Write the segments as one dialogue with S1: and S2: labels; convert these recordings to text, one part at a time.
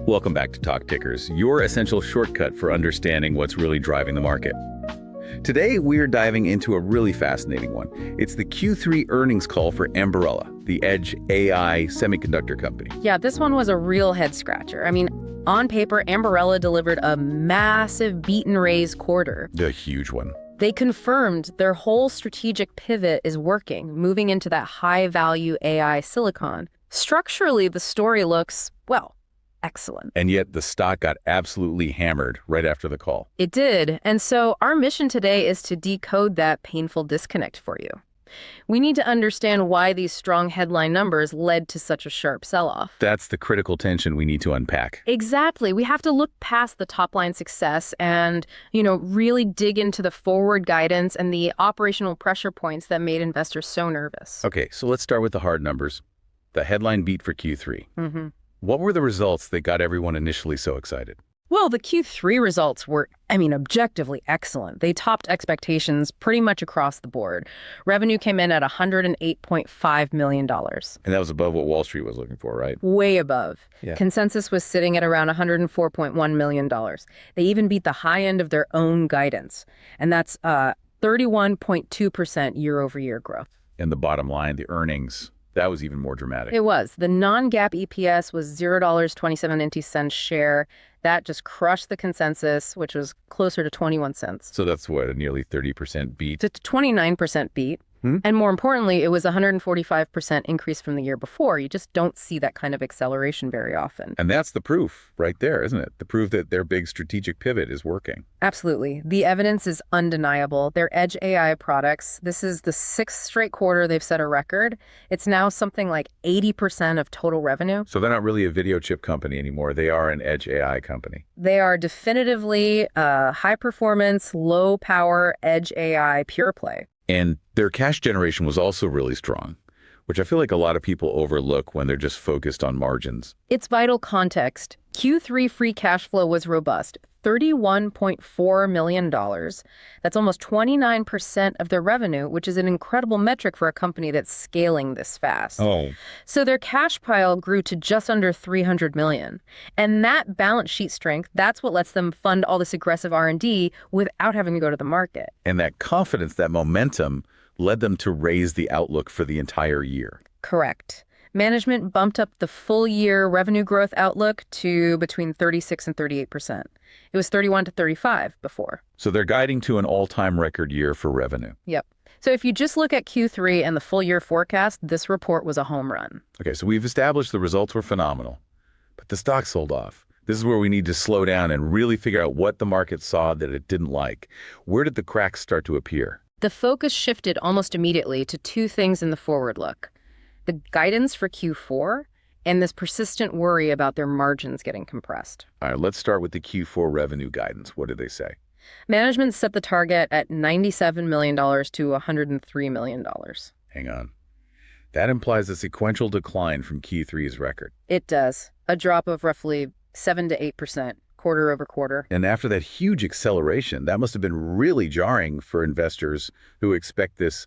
S1: Welcome back to Talk Tickers, your essential shortcut for understanding what's really driving the market. Today, we're diving into a really fascinating one. It's the Q3 earnings call for Ambarella, the edge AI semiconductor company.
S2: Yeah, this one was a real head-scratcher. I mean, on paper, Ambarella delivered a massive beat-and-raise quarter.
S1: The huge one.
S2: They confirmed their whole strategic pivot is working, moving into that high-value AI silicon. Structurally, the story looks, well, excellent.
S1: And yet the stock got absolutely hammered right after the call.
S2: It did. And so our mission today is to decode that painful disconnect for you. We need to understand why these strong headline numbers led to such a sharp sell-off.
S1: That's the critical tension we need to unpack.
S2: Exactly. We have to look past the top-line success and, really dig into the forward guidance and the operational pressure points that made investors so nervous.
S1: Okay, so let's start with the hard numbers. The headline beat for Q3. What were the results that got everyone initially so excited?
S2: Well, the Q3 results were, objectively excellent. They topped expectations pretty much across the board. Revenue came in at $108.5 million.
S1: And that was above what Wall Street was looking for, right?
S2: Way above.
S1: Yeah.
S2: Consensus was sitting at around $104.1 million. They even beat the high end of their own guidance. And that's 31.2% year-over-year growth.
S1: And the bottom line, the earnings, that was even more dramatic.
S2: It was. The non-GAAP EPS was $0.27 share. That just crushed the consensus, which was closer to 21 cents.
S1: So that's what, a nearly 30% beat?
S2: It's a 29% beat. And more importantly, it was a 145% increase from the year before. You just don't see that kind of acceleration very often.
S1: And that's the proof right there, isn't it? The proof that their big strategic pivot is working.
S2: Absolutely. The evidence is undeniable. Their edge AI products, this is the 6th straight quarter they've set a record. It's now something like 80% of total revenue.
S1: So they're not really a video chip company anymore. They are an edge AI company.
S2: They are definitively a high-performance, low-power edge AI pure play.
S1: And their cash generation was also really strong, which I feel like a lot of people overlook when they're just focused on margins.
S2: It's vital context. Q3 free cash flow was robust, $31.4 million. That's almost 29% of their revenue, which is an incredible metric for a company that's scaling this fast.
S1: Oh.
S2: So their cash pile grew to just under $300 million. And that balance sheet strength, that's what lets them fund all this aggressive R&D without having to go to the market.
S1: And that confidence, that momentum, led them to raise the outlook for the entire year.
S2: Correct. Management bumped up the full-year revenue growth outlook to between 36 and 38%. It was 31 to 35 before.
S1: So they're guiding to an all-time record year for revenue.
S2: Yep. So if you just look at Q3 and the full-year forecast, this report was a home run.
S1: Okay, so we've established the results were phenomenal, but the stock sold off. This is where we need to slow down and really figure out what the market saw that it didn't like. Where did the cracks start to appear?
S2: The focus shifted almost immediately to two things in the forward look: the guidance for Q4 and this persistent worry about their margins getting compressed.
S1: All right, let's start with the Q4 revenue guidance. What did they say?
S2: Management set the target at $97 million to $103 million.
S1: Hang on. That implies a sequential decline from Q3's record.
S2: It does. A drop of roughly 7 to 8%. Quarter over quarter.
S1: And after that huge acceleration, that must have been really jarring for investors who expect this,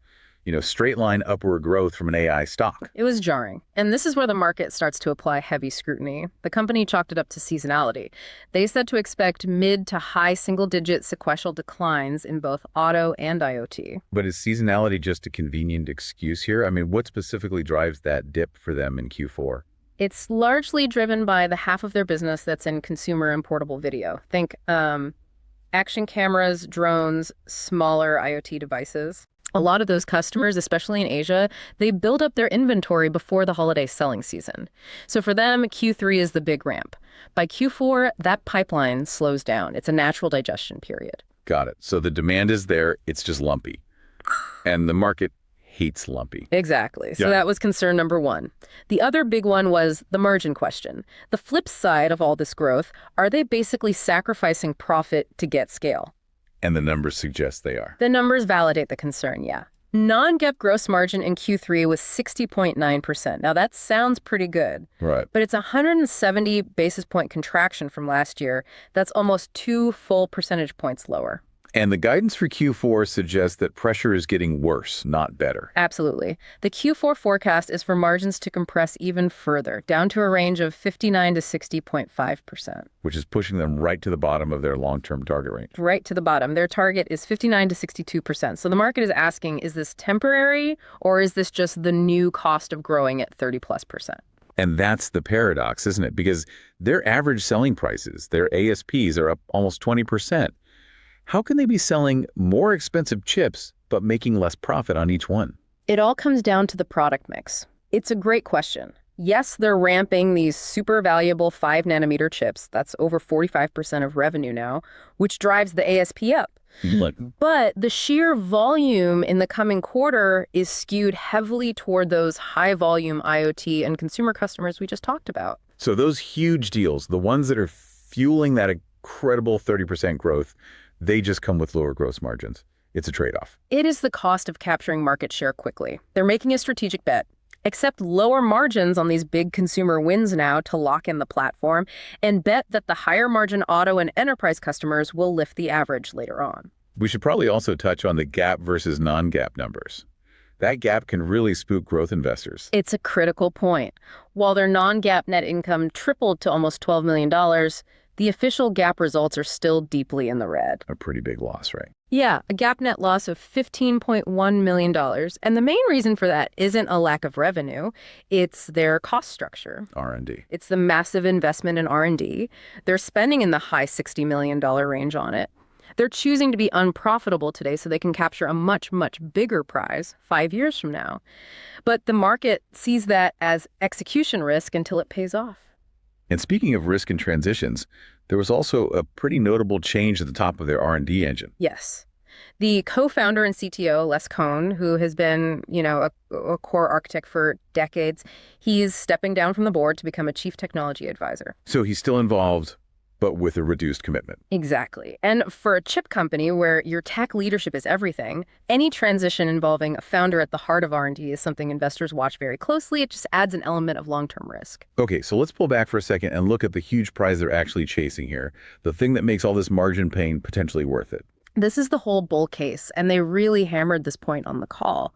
S1: straight line upward growth from an AI stock.
S2: It was jarring. And this is where the market starts to apply heavy scrutiny. The company chalked it up to seasonality. They said to expect mid to high single-digit sequential declines in both auto and IoT.
S1: But is seasonality just a convenient excuse here? I mean, what specifically drives that dip for them in Q4?
S2: It's largely driven by the half of their business that's in consumer and portable video. Think action cameras, drones, smaller IoT devices. A lot of those customers, especially in Asia, they build up their inventory before the holiday selling season. So for them, Q3 is the big ramp. By Q4, that pipeline slows down. It's a natural digestion period.
S1: Got it. So the demand is there, it's just lumpy. And the market hates lumpy.
S2: Exactly. So that was concern number one. The other big one was the margin question. The flip side of all this growth, are they basically sacrificing profit to get scale?
S1: And the numbers suggest they are.
S2: The numbers validate the concern, yeah. Non-GAAP gross margin in Q3 was 60.9%. Now that sounds pretty good.
S1: Right.
S2: But it's a 170 basis point contraction from last year. That's almost 2 full percentage points lower.
S1: And the guidance for Q4 suggests that pressure is getting worse, not better.
S2: Absolutely. The Q4 forecast is for margins to compress even further, down to a range of 59 to 60.5%.
S1: Which is pushing them right to the bottom of their long-term target range.
S2: Right to the bottom. Their target is 59 to 62%. So the market is asking, is this temporary or is this just the new cost of growing at 30+%?
S1: And that's the paradox, isn't it? Because their average selling prices, their ASPs, are up almost 20%. How can they be selling more expensive chips but making less profit on each one?
S2: It all comes down to the product mix. It's a great question. Yes, they're ramping these super valuable 5-nanometer chips. That's over 45% of revenue now, which drives the ASP up.
S1: Look.
S2: But the sheer volume in the coming quarter is skewed heavily toward those high-volume IoT and consumer customers we just talked about.
S1: So those huge deals, the ones that are fueling that incredible 30% growth, they just come with lower gross margins. It's a trade-off.
S2: It is the cost of capturing market share quickly. They're making a strategic bet. Accept lower margins on these big consumer wins now to lock in the platform, and bet that the higher margin auto and enterprise customers will lift the average later on.
S1: We should probably also touch on the GAAP versus non-GAAP numbers. That gap can really spook growth investors.
S2: It's a critical point. While their non-GAAP net income tripled to almost $12 million, the official GAAP results are still deeply in the red.
S1: A pretty big loss, right?
S2: Yeah, a GAAP net loss of $15.1 million. And the main reason for that isn't a lack of revenue. It's their cost structure.
S1: R&D.
S2: It's the massive investment in R&D. They're spending in the high $60 million range on it. They're choosing to be unprofitable today so they can capture a much, much bigger prize 5 years from now. But the market sees that as execution risk until it pays off.
S1: And speaking of risk and transitions, there was also a pretty notable change at the top of their R&D engine.
S2: Yes. The co-founder and CTO, Les Kohn, who has been, a core architect for decades, he's stepping down from the board to become a chief technology advisor.
S1: So he's still involved, but with a reduced commitment.
S2: Exactly. And for a chip company where your tech leadership is everything, any transition involving a founder at the heart of R&D is something investors watch very closely. It just adds an element of long-term risk.
S1: Okay, so let's pull back for a second and look at the huge prize they're actually chasing here, the thing that makes all this margin pain potentially worth it.
S2: This is the whole bull case, and they really hammered this point on the call.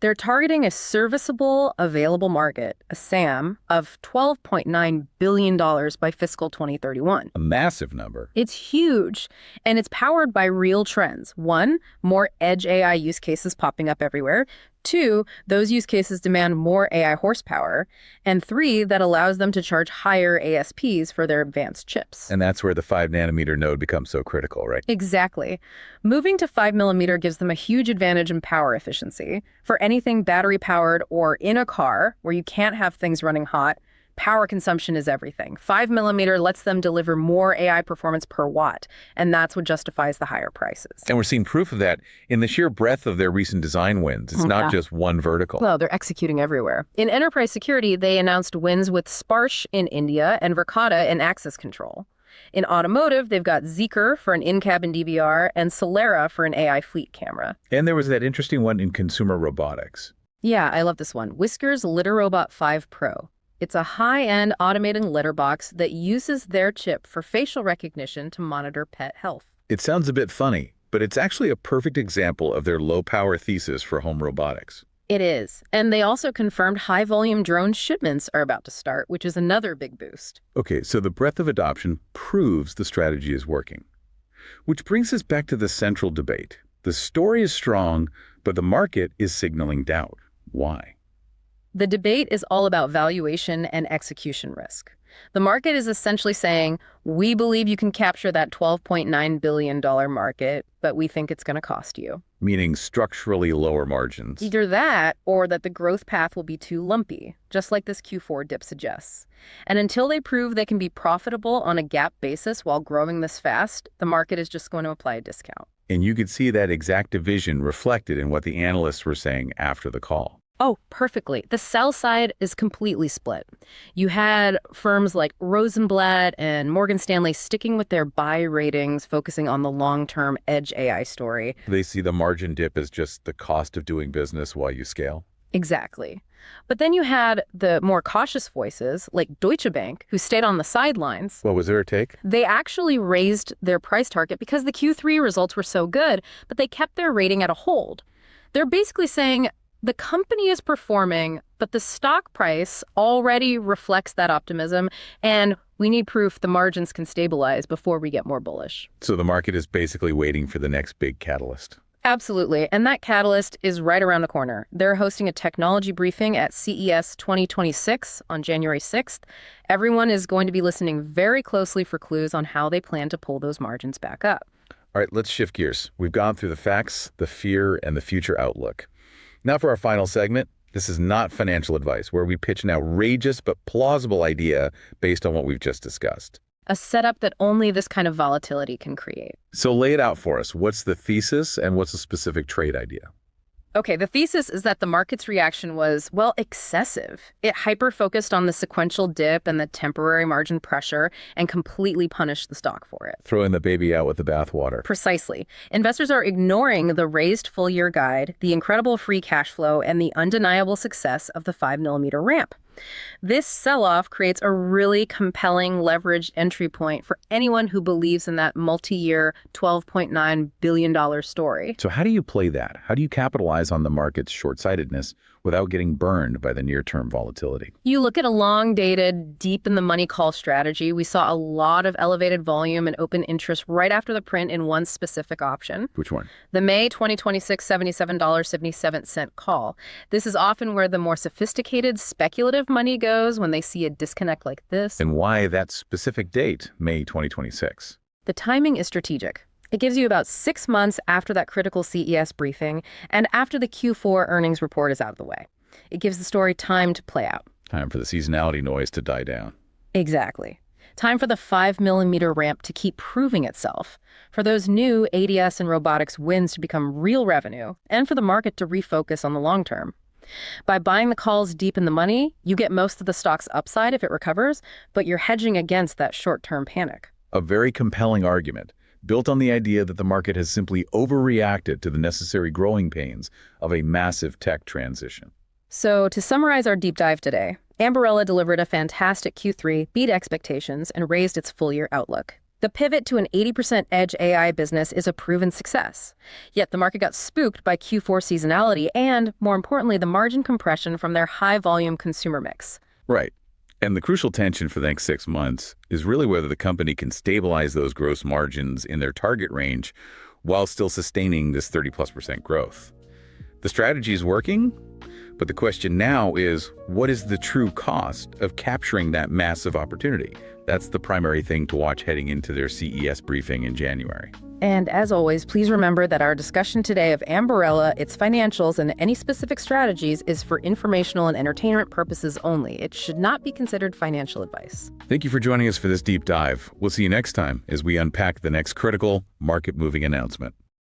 S2: They're targeting a serviceable available market, a SAM, of $12.9 billion by fiscal 2031.
S1: A massive number.
S2: It's huge, and it's powered by real trends. One, more edge AI use cases popping up everywhere. Two, those use cases demand more AI horsepower. And three, that allows them to charge higher ASPs for their advanced chips.
S1: And that's where the 5-nanometer node becomes so critical, right?
S2: Exactly. Moving to 5mm gives them a huge advantage in power efficiency. For anything battery-powered or in a car where you can't have things running hot, power consumption is everything. 5mm lets them deliver more AI performance per watt, and that's what justifies the higher prices.
S1: And we're seeing proof of that in the sheer breadth of their recent design wins. It's not just one vertical.
S2: Well, they're executing everywhere. In enterprise security, they announced wins with Sparsh in India and Verkada in access control. In automotive, they've got Zeekr for an in-cabin DVR and Solera for an AI fleet camera.
S1: And there was that interesting one in consumer robotics.
S2: Yeah, I love this one. Whisker's Litter Robot 5 Pro. It's a high-end automated litter box that uses their chip for facial recognition to monitor pet health.
S1: It sounds a bit funny, but it's actually a perfect example of their low-power thesis for home robotics.
S2: It is. And they also confirmed high-volume drone shipments are about to start, which is another big boost.
S1: Okay, so the breadth of adoption proves the strategy is working. Which brings us back to the central debate. The story is strong, but the market is signaling doubt. Why?
S2: The debate is all about valuation and execution risk. The market is essentially saying, we believe you can capture that $12.9 billion market, but we think it's going to cost you.
S1: Meaning structurally lower margins.
S2: Either that, or that the growth path will be too lumpy, just like this Q4 dip suggests. And until they prove they can be profitable on a GAAP basis while growing this fast, the market is just going to apply a discount.
S1: And you could see that exact division reflected in what the analysts were saying after the call.
S2: Oh, perfectly. The sell side is completely split. You had firms like Rosenblatt and Morgan Stanley sticking with their buy ratings, focusing on the long-term edge AI story.
S1: They see the margin dip as just the cost of doing business while you scale.
S2: Exactly. But then you had the more cautious voices, like Deutsche Bank, who stayed on the sidelines.
S1: What was their take?
S2: They actually raised their price target because the Q3 results were so good, but they kept their rating at a hold. They're basically saying the company is performing, but the stock price already reflects that optimism, and we need proof the margins can stabilize before we get more bullish.
S1: So the market is basically waiting for the next big catalyst.
S2: Absolutely. And that catalyst is right around the corner. They're hosting a technology briefing at CES 2026 on January 6th. Everyone is going to be listening very closely for clues on how they plan to pull those margins back up.
S1: All right, let's shift gears. We've gone through the facts, the fear, and the future outlook. Now for our final segment. This is not financial advice, where we pitch an outrageous but plausible idea based on what we've just discussed.
S2: A setup that only this kind of volatility can create.
S1: So lay it out for us. What's the thesis and what's a specific trade idea?
S2: Okay, the thesis is that the market's reaction was, well, excessive. It hyper-focused on the sequential dip and the temporary margin pressure and completely punished the stock for it.
S1: Throwing the baby out with the bathwater.
S2: Precisely. Investors are ignoring the raised full-year guide, the incredible free cash flow, and the undeniable success of the 5mm ramp. This sell-off creates a really compelling leveraged entry point for anyone who believes in that multi-year $12.9 billion story.
S1: So how do you play that? How do you capitalize on the market's short-sightedness without getting burned by the near-term volatility?
S2: You look at a long-dated, deep-in-the-money call strategy. We saw a lot of elevated volume and open interest right after the print in one specific option.
S1: Which one?
S2: The May 2026 $77.77 call. This is often where the more sophisticated, speculative money goes when they see a disconnect like this.
S1: And why that specific date, May 2026?
S2: The timing is strategic. It gives you about 6 months after that critical CES briefing and after the Q4 earnings report is out of the way. It gives the story time to play out.
S1: Time for the seasonality noise to die down.
S2: Exactly. Time for the 5mm ramp to keep proving itself, for those new ADS and robotics wins to become real revenue, and for the market to refocus on the long term. By buying the calls deep in the money, you get most of the stock's upside if it recovers, but you're hedging against that short-term panic.
S1: A very compelling argument, built on the idea that the market has simply overreacted to the necessary growing pains of a massive tech transition.
S2: So to summarize our deep dive today, Ambarella delivered a fantastic Q3, beat expectations, and raised its full-year outlook. The pivot to an 80% edge AI business is a proven success. Yet the market got spooked by Q4 seasonality and, more importantly, the margin compression from their high-volume consumer mix.
S1: Right. And the crucial tension for the next 6 months is really whether the company can stabilize those gross margins in their target range while still sustaining this 30+% growth. The strategy is working, but the question now is, what is the true cost of capturing that massive opportunity? That's the primary thing to watch heading into their CES briefing in January.
S2: And as always, please remember that our discussion today of Ambarella, its financials, and any specific strategies is for informational and entertainment purposes only. It should not be considered financial advice.
S1: Thank you for joining us for this deep dive. We'll see you next time as we unpack the next critical market-moving announcement.